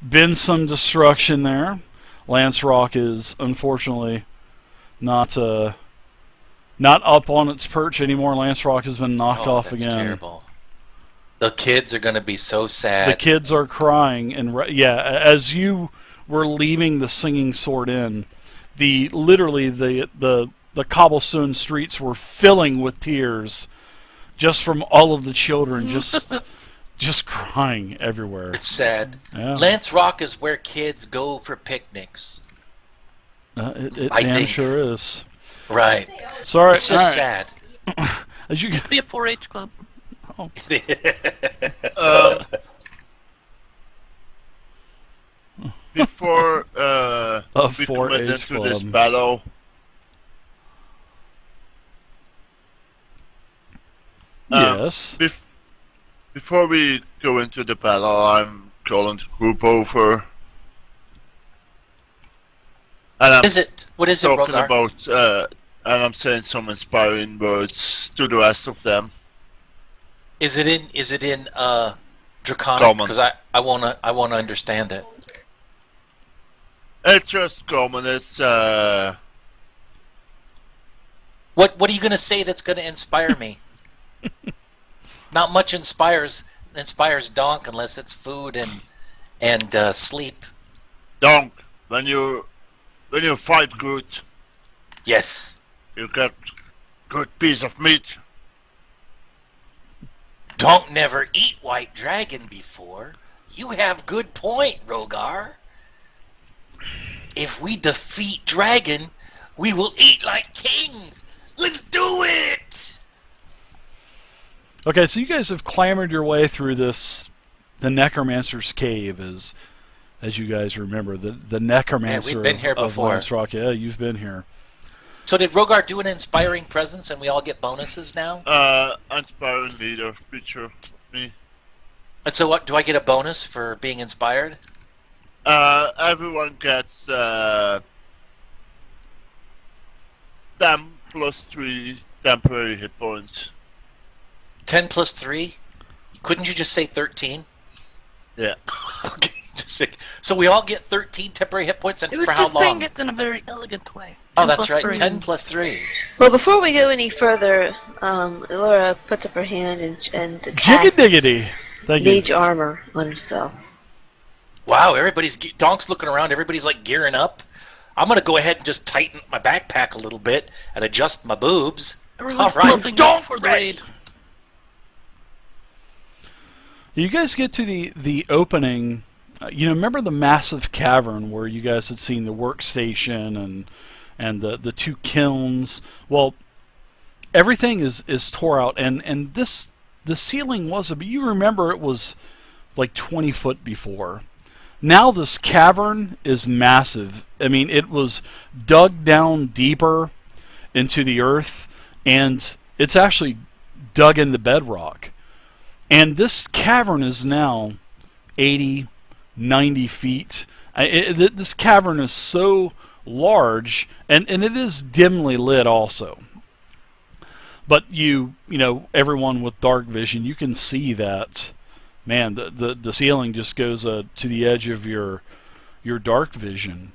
been some destruction there. Lance Rock is unfortunately not not up on its perch anymore. Lance Rock has been knocked Oh, off that's again. terrible. The kids are going to be so The sad. kids are crying, and yeah, as you were leaving the Singing Sword Inn, literally the cobblestone streets were filling with tears, just from all of the children just crying everywhere. It's sad. Yeah, Lance Rock is where kids go for picnics. it I damn think. sure is. Right. Sorry, It's just sad. As you Be a 4-H club. Before a we commit 4-H into this club. battle, Yes. before we go into the battle, I'm calling the group over. And I'm What is it, talking Rogar? about, and I'm saying some inspiring words to the rest of them. Is it in Draconic? Common. Because I wanna understand it. It's just common. It's What are you gonna say that's gonna inspire me? Not much inspires Donk unless it's food and sleep. Donk. When you fight good, Yes. you get good piece of meat. Donk never eat white dragon before. You have good point, Rogar. If we defeat dragon, we will eat like kings. Let's do it. Okay, so you guys have clambered your way through the Necromancer's Cave, as you guys remember, the Necromancer Yeah, we've been here of before. Lance Rock. Yeah, you've been here. So did Rogar do an inspiring presence and we all get bonuses now? Inspiring leader feature me. And so what, do I get a bonus for being inspired? Everyone gets 10 plus 3 temporary hit points. 10 plus 3? Couldn't you just say 13? Yeah. Okay, so we all get 13 temporary hit points, and It was for how just long? saying it in a very elegant way. Oh, 10 that's plus right, 3. 10 plus 3. Well, before we go any further, Laura puts up her hand and Jiggy casts diggity. Thank you. mage armor on herself. Wow, Donk's looking around, everybody's like gearing up. I'm gonna go ahead and just tighten my backpack a little bit and adjust my boobs. Everyone's All right, pumping up Donk for the ready. raid. You guys get to the opening. Remember the massive cavern where you guys had seen the workstation and the two kilns? Well, everything is tore out, and the ceiling was you remember it was like 20 foot before. Now this cavern is massive. I mean, it was dug down deeper into the earth, and it's actually dug into bedrock. And this cavern is now 80, 90 feet. This cavern is so large, and it is dimly lit also. But everyone with dark vision, you can see that, man, the ceiling just goes to the edge of your dark vision.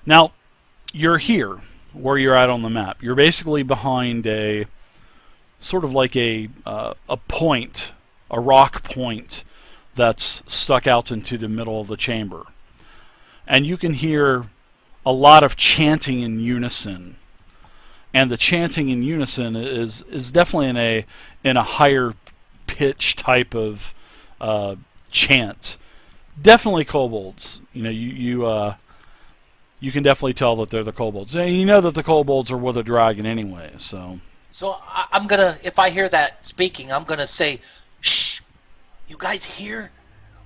Now, you're here, where you're at on the map. You're basically behind a sort of like a point, a rock point that's stuck out into the middle of the chamber. And you can hear a lot of chanting in unison. And the chanting in unison is definitely in a higher pitch type of chant. Definitely kobolds. You can definitely tell that they're the kobolds. And you know that the kobolds are with a dragon anyway, so. So I'm gonna, if I hear that speaking, I'm gonna say, "Shh! You guys hear?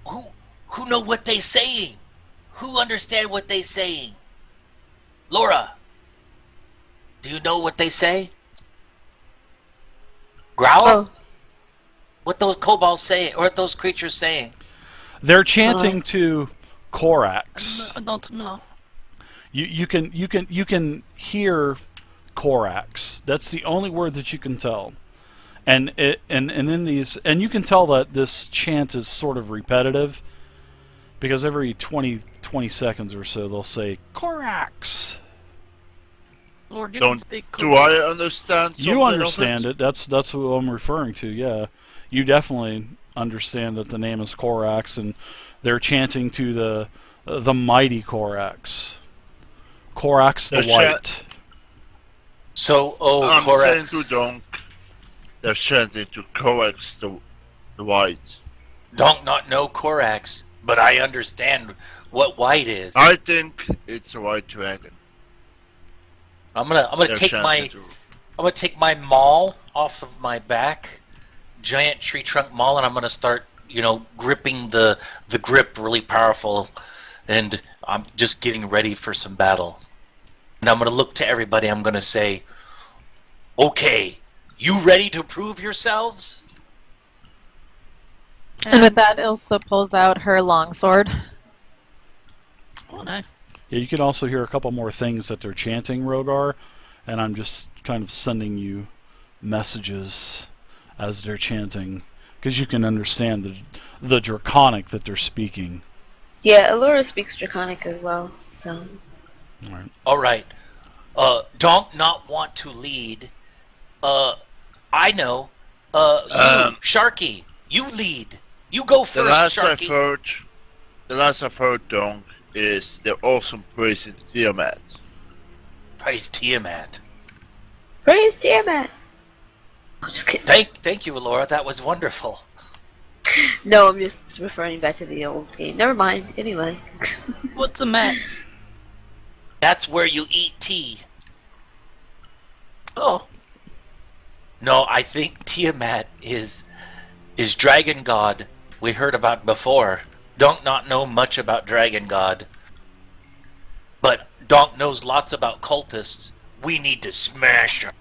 Who know what they saying? Who understand what they saying? Laura, do you know what they say? Growl? Oh, What those kobolds saying, or what those creatures saying? They're chanting to Korax. I don't know. You can hear Korax. That's the only word that you can tell. And in these, and you can tell that this chant is sort of repetitive, Because every 20 seconds or so they'll say Korax. Lord, you Don't speak do I understand? You something of understand it. That's who I'm referring to. Yeah, you definitely understand that the name is Korax, and they're chanting to the mighty Korax. Korax the They're White. So, I'm saying to Korax, Donk, they're chanting to Coax the White. don't not know Korax, but I understand what white is. I think it's a white dragon. I'm gonna They're take my chanting to. I'm gonna take my maul off of my back, giant tree trunk maul, and I'm gonna start, gripping the grip really powerful, and I'm just getting ready for some battle. And I'm gonna look to everybody. I'm gonna say, "Okay, you ready to prove yourselves?" And with that, Ilsa pulls out her longsword. Oh, nice. Yeah, you can also hear a couple more things that they're chanting, Rogar, and I'm just kind of sending you messages as they're chanting, because you can understand the Draconic that they're speaking. Yeah, Allura speaks Draconic as well, so. All right. All right. Don't not want to lead. I know. You, Sharky, you lead. You go The first, Sharky. last I've heard, Donk, is the awesome praising Tiamat. Praise Tiamat. Praise Tiamat! I'm just kidding. Thank you, Laura. That was wonderful. No, I'm just referring back to the old game. Never mind. Anyway. What's a mat? That's where you eat tea. Oh, No, I think Tiamat is Dragon God. We heard about before. Donk not know much about Dragon God, but Donk knows lots about cultists. We need to smash them.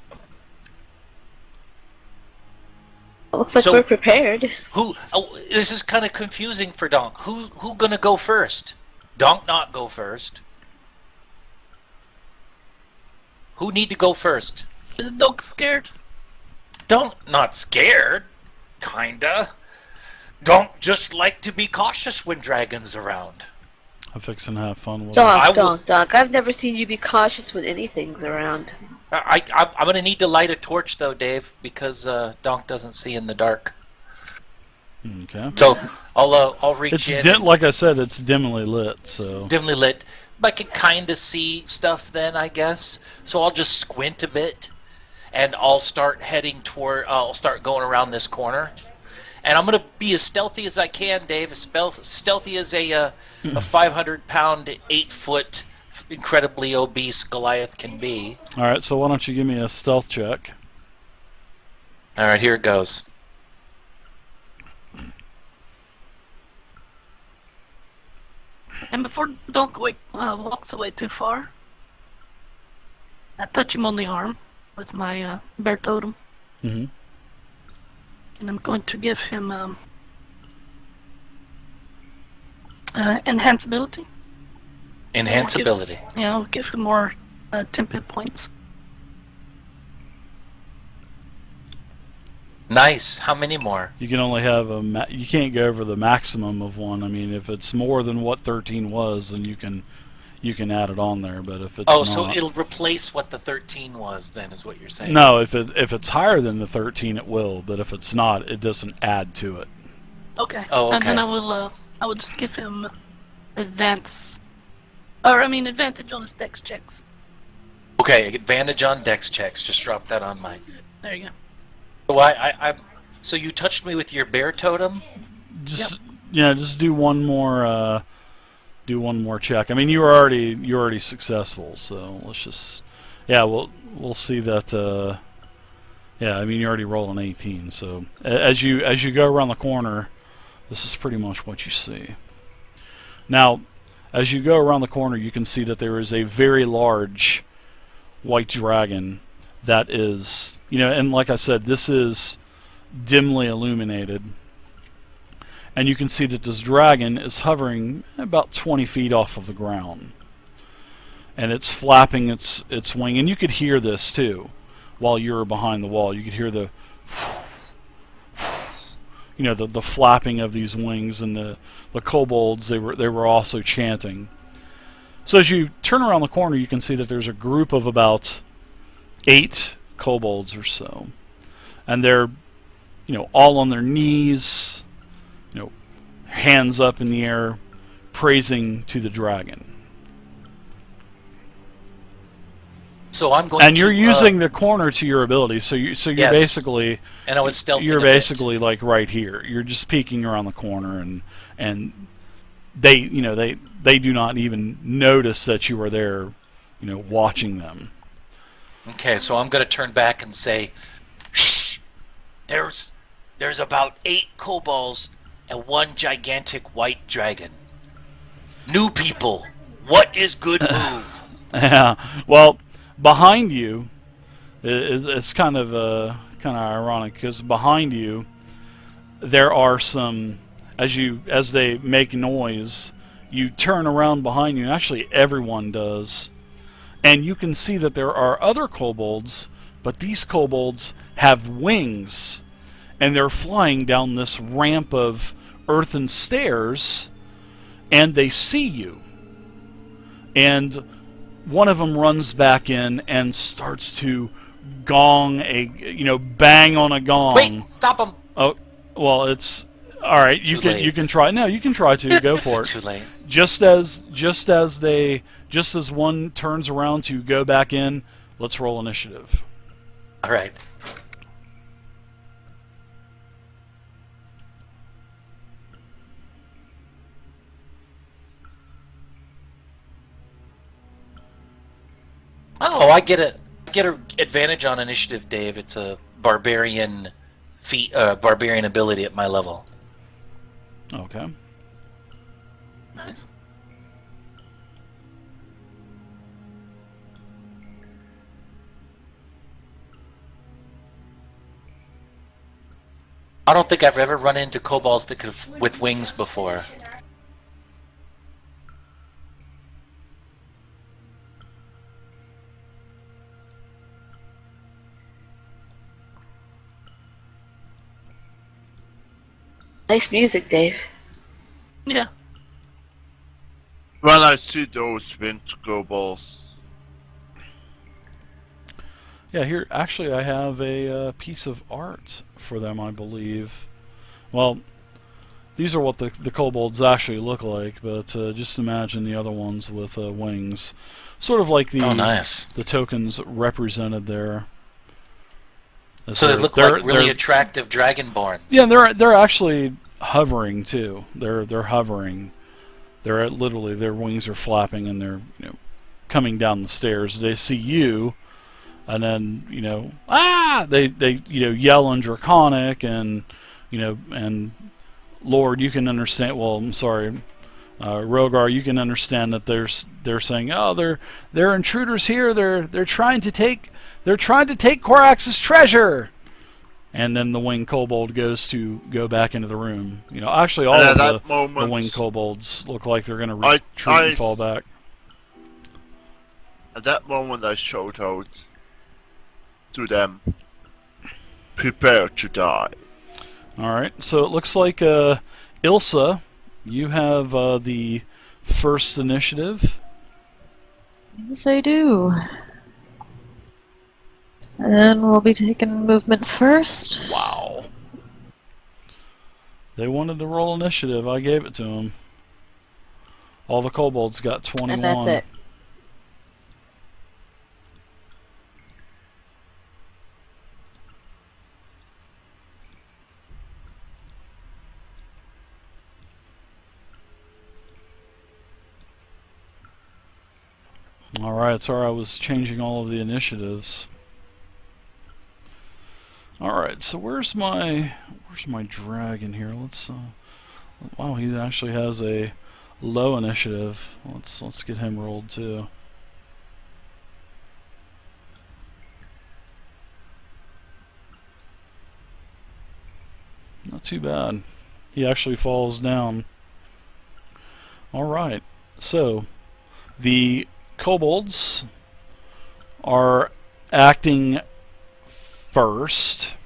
Looks like So- we're prepared. Who? Oh, this is kind of confusing for Donk. Who gonna go first? Donk not go first. Who need to go first? is Doc scared? Donk not scared. Kinda. Donk just like to be cautious when dragons around. I'm fixing to have fun with it. I Donk, will- Donk. I've never seen you be cautious when anything's around. I'm gonna need to light a torch though, Dave, because Donk doesn't see in the dark. Okay. So I'll reach It's in. And like I said, it's dimly lit, so dimly lit. But I can kind of see stuff then, I guess. So I'll just squint a bit, and I'll start heading toward. I'll start going around this corner, and I'm gonna be as stealthy as I can, Dave. As stealthy as a 500-pound, 8-foot, incredibly obese Goliath can be. all right. So why don't you give me a stealth check? All right, here it goes. And before Doc walks away too far, I touch him on the arm with my bear totem, Mm-hmm. and I'm going to give him enhanceability. Enhanceability. Yeah, I'll give him more temp points. Nice. How many more? You can only have you can't go over the maximum of one. I mean, if it's more than what 13 was, then you can add it on there. But if it's Oh, not, so it'll replace what the 13 was, then, is what you're saying? no, if it's higher than the 13, it will. But if it's not, it doesn't add to it. Okay. Oh, And then okay. I will just give him advantage on his dex checks. Okay, advantage on dex checks. Just drop that on mine. There you go. So so you touched me with your bear totem? Just just do one more. Do one more check. I mean, you're already successful. So let's just we'll see that. I mean, you already rolled an 18. So as you go around the corner, this is pretty much what you see. Now, as you go around the corner, you can see that there is a very large white dragon that is, and like I said, this is dimly illuminated. And you can see that this dragon is hovering about 20 feet off of the ground. And it's flapping its wing. And you could hear this too while you're behind the wall. You could hear the the flapping of these wings, and the kobolds, they were also chanting. So as you turn around the corner, you can see that there's a group of about 8 kobolds or so, and they're all on their knees, hands up in the air, praising to the dragon. So I'm going. And to, you're using the corner to your ability, so you're Yes. basically, And I was stealthing you're a bit. basically like right here. You're just peeking around the corner, and they they do not even notice that you are there, watching them. Okay, so I'm going to turn back and say, "Shh! There's about 8 kobolds and 1 gigantic white dragon. New people, what is good move?" Yeah. Well, behind you, it's kind of ironic, because behind you there are some, as they make noise, you turn around behind you, and actually everyone does, and you can see that there are other kobolds, but these kobolds have wings, and they're flying down this ramp of earthen stairs, and they see you. And one of them runs back in and starts to bang on a gong. Wait, stop him! Oh, well, it's all right. Too late. You can try. No, you can try to go for it. Too late. Just as one turns around to go back in, let's roll initiative. All right. Oh, I get an advantage on initiative, Dave. It's a barbarian barbarian ability at my level. Okay. Nice. I don't think I've ever run into kobolds that with wings before. Nice music, Dave. Yeah. When I see those wind kobolds, Yeah, here, actually, I have a piece of art for them, I believe. Well, these are what the kobolds actually look like, but just imagine the other ones with wings. Sort of like Oh, nice. the tokens represented there. So they look like really attractive dragonborns. Yeah, they're actually hovering too. They're hovering. They're literally, their wings are flapping, and they're coming down the stairs. They see you, and then they yell in Draconic, and and Lord, you can understand. Well, I'm sorry, Rogar, you can understand that they're saying, oh, they're intruders here. They're trying to take Korax's treasure. And then the winged kobold goes to go back into the room. Actually, all And of at that the moment, winged kobolds look like they're going to I- retreat I- and fall back. at that moment I shout out to them, prepare to die. All right, so it looks like Ilsa, you have the first initiative. Yes, I do. And we'll be taking movement first. Wow. They wanted to roll initiative. I gave it to them. All the kobolds got 21. And that's it. Alright, sorry I was changing all of the initiatives. Alright, so where's my dragon here? Let's wow, he actually has a low initiative. Let's get him rolled too. Not too bad. He actually falls down. Alright, so the kobolds are acting first.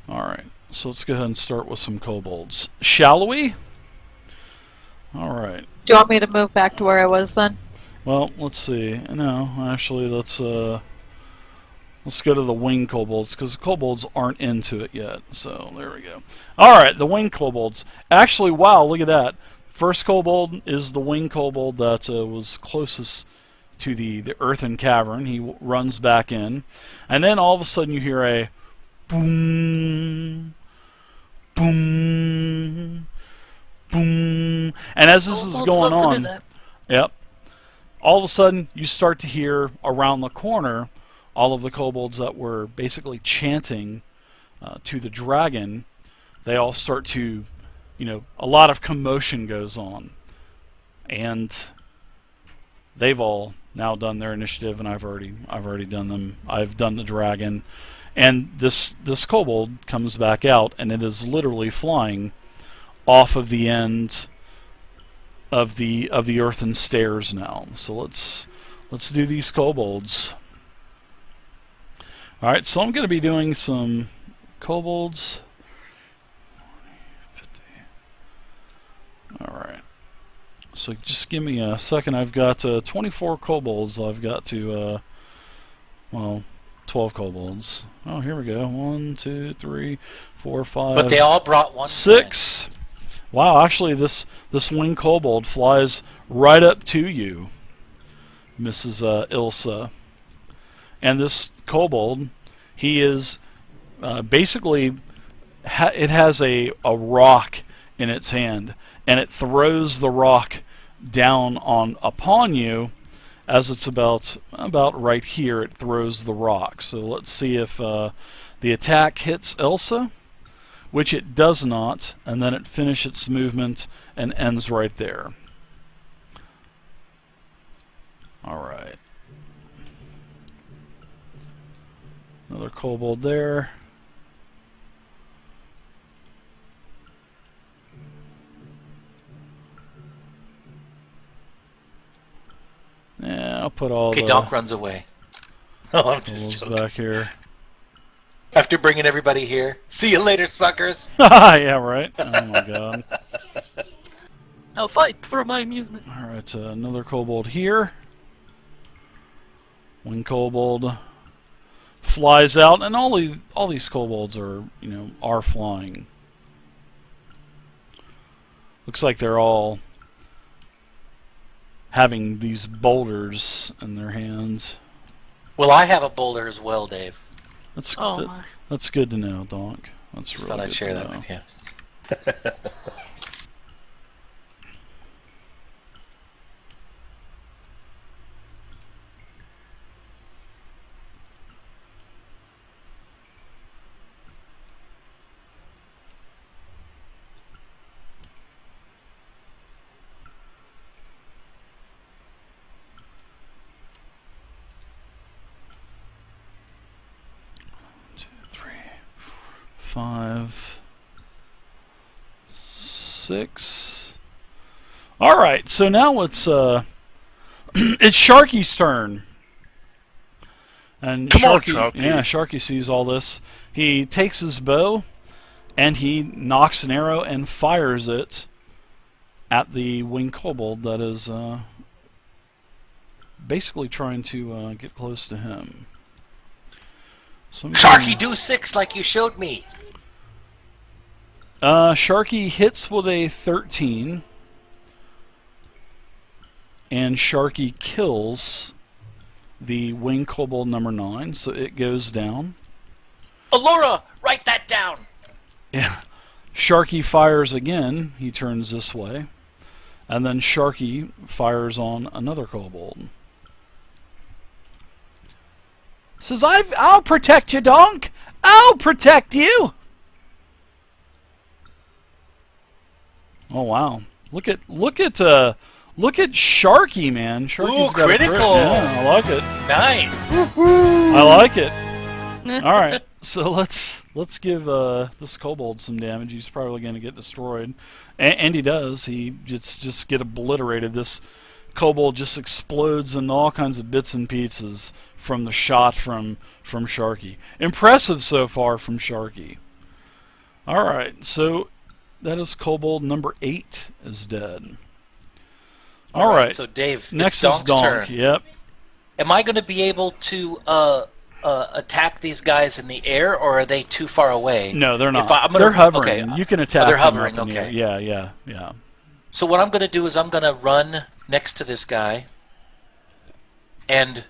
Alright, so let's go ahead and start with some kobolds. Shall we? Alright. Do you want me to move back to where I was then? Well, let's see. No, actually, let's go to the wing kobolds, because the kobolds aren't into it yet. So, there we go. Alright, the wing kobolds. Actually, wow, look at that. First kobold is the wing kobold that was closest to the earthen cavern. He runs back in. And then all of a sudden you hear a boom, boom, boom. And as this is Kobolds going love to do on, that. yep, all of a sudden you start to hear around the corner all of the kobolds that were basically chanting to the dragon. They all start to, a lot of commotion goes on. And they've all now done their initiative, and I've already done them. I've done the dragon, and this kobold comes back out, and it is literally flying off of the end of the earthen stairs now. So let's do these kobolds. All right, so I'm going to be doing some kobolds. All right. So just give me a second. I've got 24 kobolds. I've got to, 12 kobolds. Oh, here we go. 1, 2, 3, 4, 5. But they all brought one. 6. Wow, actually, this winged kobold flies right up to you, Mrs. Ilsa. And this kobold, he is basically, it has a rock in its hand, and it throws the rock down upon you. As it's about right here, it throws the rock. So let's see if the attack hits Elsa, which it does not, and then it finishes its movement and ends right there. All right. Another kobold there. Yeah, I'll put all Okay, the Donk runs away. Oh, I'm just kobolds joking. back here. After bringing everybody here. See you later, suckers. Yeah, right. Oh my god. I'll fight for my amusement. All right, another kobold here. One kobold flies out, and all these kobolds are flying. Looks like they're all having these boulders in their hands. Well, I have a boulder as well, Dave. That's Oh my. that's good to know, Donk. That's Just really thought I'd good share to that know. with you. 5, 6. All right, so now it's it's Sharky's turn. And Come on, Sharky, Sharky. yeah, Sharky sees all this. He takes his bow and he knocks an arrow and fires it at the winged kobold that is basically trying to get close to him. So Sharky, do 6 like you showed me. Sharky hits with a 13, and Sharky kills the winged kobold number 9, so it goes down. Allura, write that down. Yeah. Sharky fires again. He turns this way, and then Sharky fires on another kobold. Says, I'll protect you, Donk. I'll protect you. Oh wow! Look at Sharky, man. Sharky's Ooh, got a crit. critical. Yeah, I like it. Nice. I like it. All right, so let's give this kobold some damage. He's probably going to get destroyed, and he does. He just get obliterated. This kobold just explodes in all kinds of bits and pieces from the shot from Sharky. Impressive so far from Sharky. All right, so that is kobold number 8 is dead. All right. So Dave, Next it's is Donk's Donk. turn. Yep. Am I going to be able to attack these guys in the air, or are they too far away? No, they're not. If I'm gonna, They're hovering. Okay. You can attack they're them hovering, up in the okay. air. Yeah. So what I'm going to do is I'm going to run next to this guy, and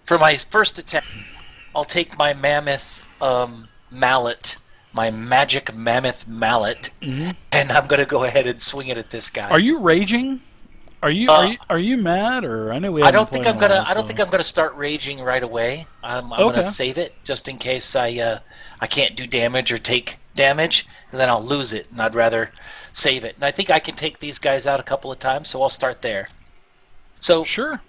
for my first attack, I'll take my mammoth mallet, my magic mammoth mallet, and I'm going to go ahead and swing it at this guy. Are you raging? Are you mad, or I know we I haven't don't think played I'm in a gonna. while, I don't so- think I'm gonna start raging right away. I'm Okay. gonna save it just in case I can't do damage or take damage, and then I'll lose it. And I'd rather save it. And I think I can take these guys out a couple of times, so I'll start there. So, Sure. all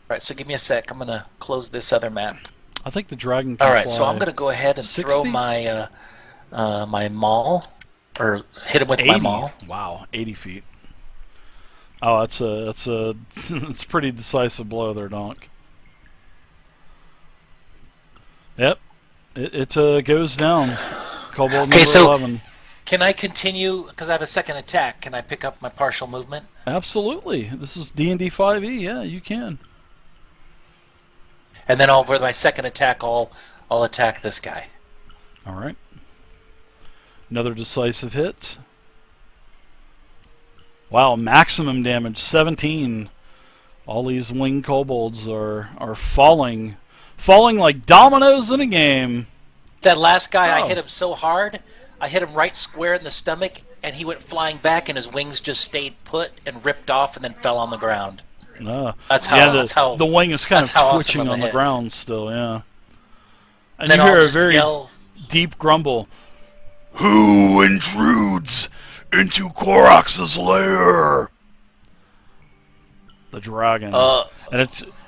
right. So give me a sec. I'm gonna close this other map. I think the dragon can All right. So fly I'm gonna go ahead and 60? throw my my maul, or hit him with 80. my maul. Wow, 80 feet. Oh, that's a it's a pretty decisive blow there, Donk. Yep, it goes down. Kobold Okay, number so 11. can I continue? Because I have a second attack. Can I pick up my partial movement? Absolutely, this is D&D 5e. Yeah, you can. And then with my second attack, I'll attack this guy. All right. Another decisive hit. Wow, maximum damage 17. All these winged kobolds are falling like dominoes in a game. That last guy, I Oh. hit him so hard, I hit him right square in the stomach, and he went flying back, and his wings just stayed put and ripped off, and then fell on the ground. That's how. Yeah, that's how. the wing is kind of that's how awesome twitching of a on the hit. ground still. Yeah. And Then you I'll hear a just very yell. deep grumble. Who intrudes into Korox's lair? The dragon.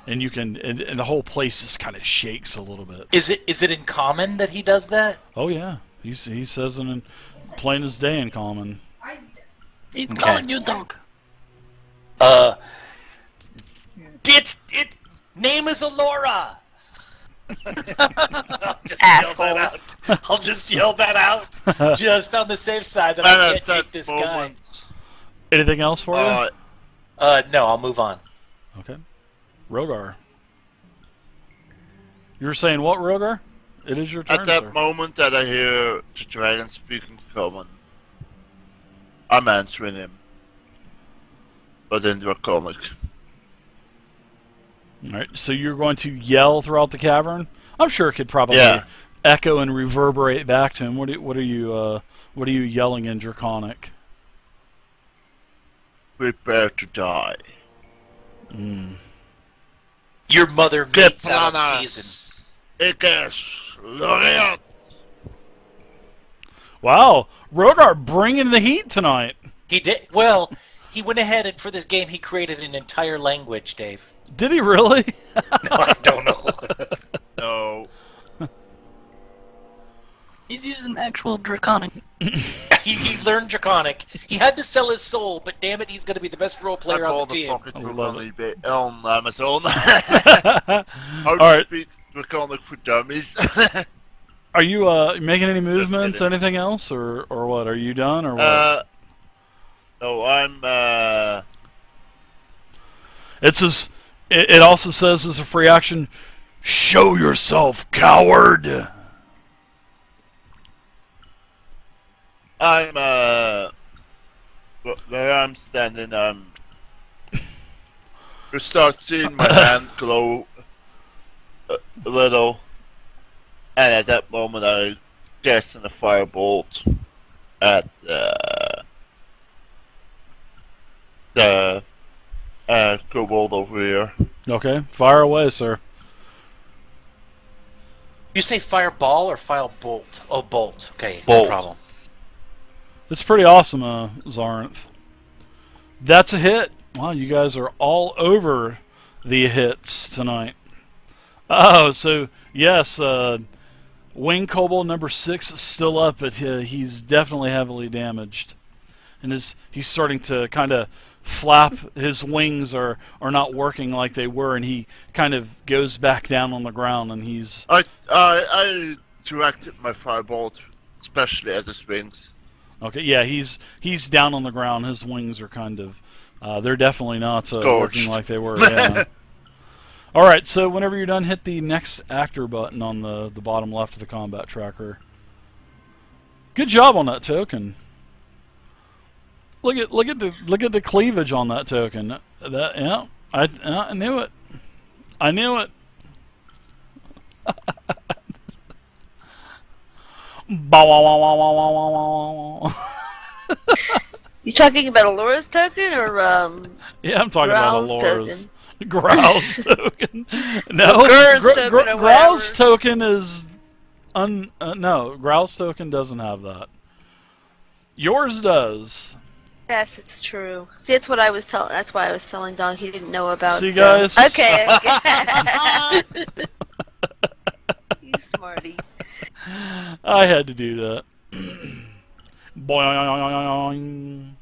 And you can and the whole place just kind of shakes a little bit. Is it in common that he does that? Oh yeah, he says it in plain as day in common. He's Okay. calling you Donk. Its name is Alora. I'll just yell that out, just on the safe side that I And can't at that take this moment, Anything else for you? guy. No, I'll move on. Okay. Rogar. You were saying what, Rogar? It is your turn, at that sir. moment that I hear the dragon speaking common, I'm answering him. But in Draconic. All right, so you're going to yell throughout the cavern? I'm sure it could probably Yeah. echo and reverberate back to him. What are you yelling in Draconic? Prepare to die. Your mother Get meets out of planas. season. Ikes Loriot. Wow, Rogar bringing the heat tonight. He did well. He went ahead and for this game he created an entire language, Dave. Did he really? No, I don't know. No. He's using actual Draconic. he learned Draconic. He had to sell his soul, but damn it, he's going to be the best role player I on the bought the team. pocket I book love on it. eBay on Amazon. How All to right. speak Draconic for dummies. Are you making any movements, kidding. anything else, or what? Are you done, or what? No, I'm It says. It also says as a free action, show yourself, coward. where I'm standing, you start seeing my hand glow a little, and at that moment I cast in a firebolt at the kobold over here. Okay, fire away, sir. You say fireball or fire bolt? Oh, bolt. Okay, Bolt. no problem. It's pretty awesome, Zarinth. That's a hit. Wow, you guys are all over the hits tonight. Oh, so yes, Wing Kobold number 6 is still up, but he's definitely heavily damaged, and he's starting to kind of flap. His wings are not working like they were, and he kind of goes back down on the ground, and he's I directed my firebolt especially at his wings. Okay, yeah, he's down on the ground. His wings are kind of, they're definitely not working Scorched. like they were. Yeah. All right, so whenever you're done, hit the next actor button on the bottom left of the combat tracker. Good job on that token. Look at the cleavage on that token. That yeah, I knew it. I knew it. Bow, wow, wow, wow, wow, wow, wow, wow. You talking about Alora's token or Yeah, I'm talking Growl's about Alora's. token? Growl's token. No, Growl's token or Growl's whatever. token is no. Growl's token doesn't have that. Yours does. Yes, it's true. See, that's what I was telling. That's why I was telling Don he didn't know about. See, guys? Okay. You smarty. I had to do that. Boing.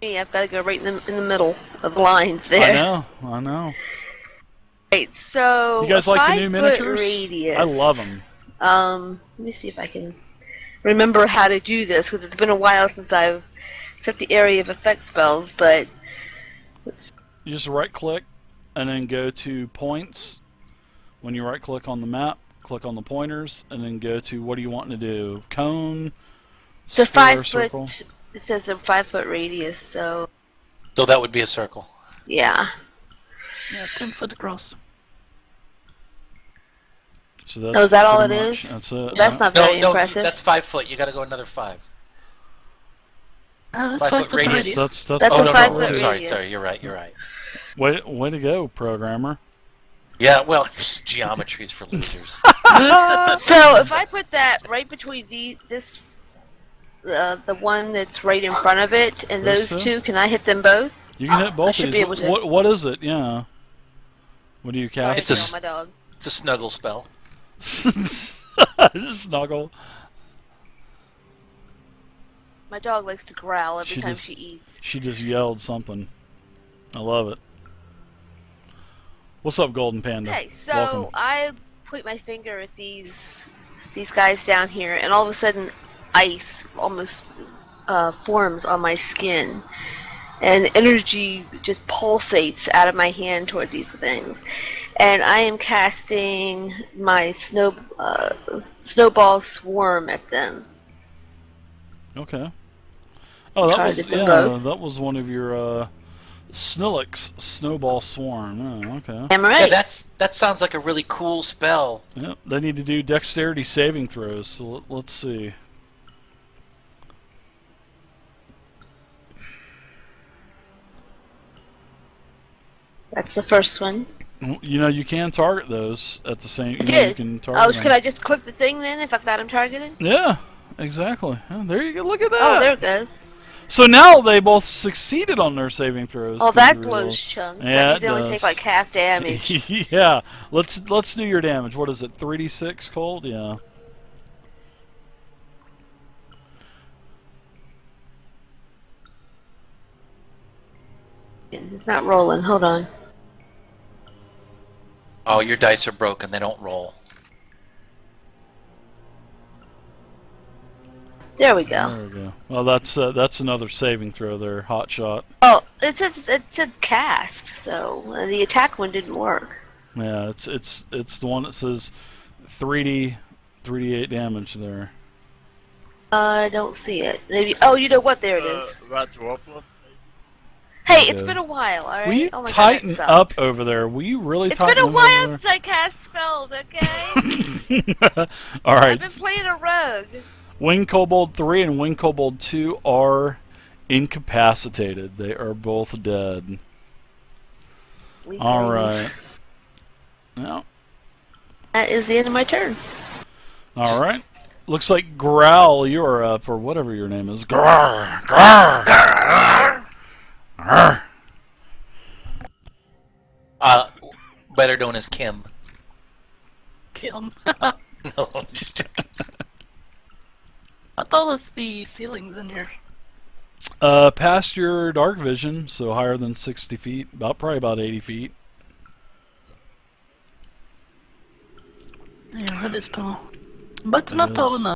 Me, I've got to go right in the middle of the lines there. I know. Right, so You guys a like the new 5 foot miniatures? radius. I love them. Let me see if I can remember how to do this because it's been a while since I've set the area of effect spells. But let's. You just right click and then go to points. When you right click on the map, click on the pointers and then go to what do you want to do? Cone, It's a square, 5 circle. foot. It says a 5 foot radius. So So that would be a circle. yeah. Yeah, 10 foot across. So that's Oh, is that all pretty it much- is? That's it. That's not very no, impressive. that's 5 foot. You got to go another 5. That's 5 5 foot foot radius. radius. That's That's Oh a no, 5 no. foot Sorry, radius. sorry. You're right. You're right. Way to go, programmer. Yeah. Well, geometry's for losers. So if I put that right between the one that's right in front of it and Those those two? two, can I hit them both? You can hit both I of should these. be able to. What is it? Yeah. What do you Sorry, cast? It's a Phil, my dog. It's a snuggle spell. Snuggle. My dog likes to growl every She time just- she eats. She just yelled something. I love it. What's up, Golden Panda? Okay, so Welcome. I point my finger at these guys down here, and all of a sudden, ice almost forms on my skin, and energy just pulsates out of my hand toward these things, and I am casting my snowball swarm at them. Okay. Oh, that Tried was to do yeah. both. That was one of your Snillix Snowball Swarm. Oh, okay. Am I Yeah, right? that sounds like a really cool spell. Yep. They need to do dexterity saving throws. So let's see. That's the first one. You know, you can target those at the same. I You know, you did. can Oh, target could them. I just click the thing then if I've got him targeted? Yeah, exactly. Oh, there you go. Look at that. Oh, there it goes. So now they both succeeded on their saving throws. Oh, Good that grief. blows chunks. Yeah, That means it they only does. take like half damage. Yeah. Let's do your damage. What is it? 3d6 cold? Yeah. It's not rolling. Hold on. Oh, your dice are broken. They don't roll. There we go. There we go. Well, that's another saving throw there. Hot shot. Oh, it said cast, so the attack one didn't work. Yeah, it's the one that says 3d8 damage there. I don't see it. Maybe. Oh, you know what? There it is. That droplet. Hey, there it's you been go. a while. All right. We Oh my tighten God, that up sucked. over there. We really It's been tighten a up while over since I cast spells. Okay. there. All right. I've been playing a rogue. Wing Kobold 3 and Wing Kobold 2 are incapacitated. They are both dead. All right. Yeah. That is the end of my turn. All right. Looks like Growl, you're up, or whatever your name is. Grrr, grrr, grrr, grrr. Better known as Kim. Kill him. No, I'm just joking. How tall is the ceilings in here? Past your dark vision, so higher than 60 feet, probably about 80 feet. Yeah, that is tall. But It not tall is. enough.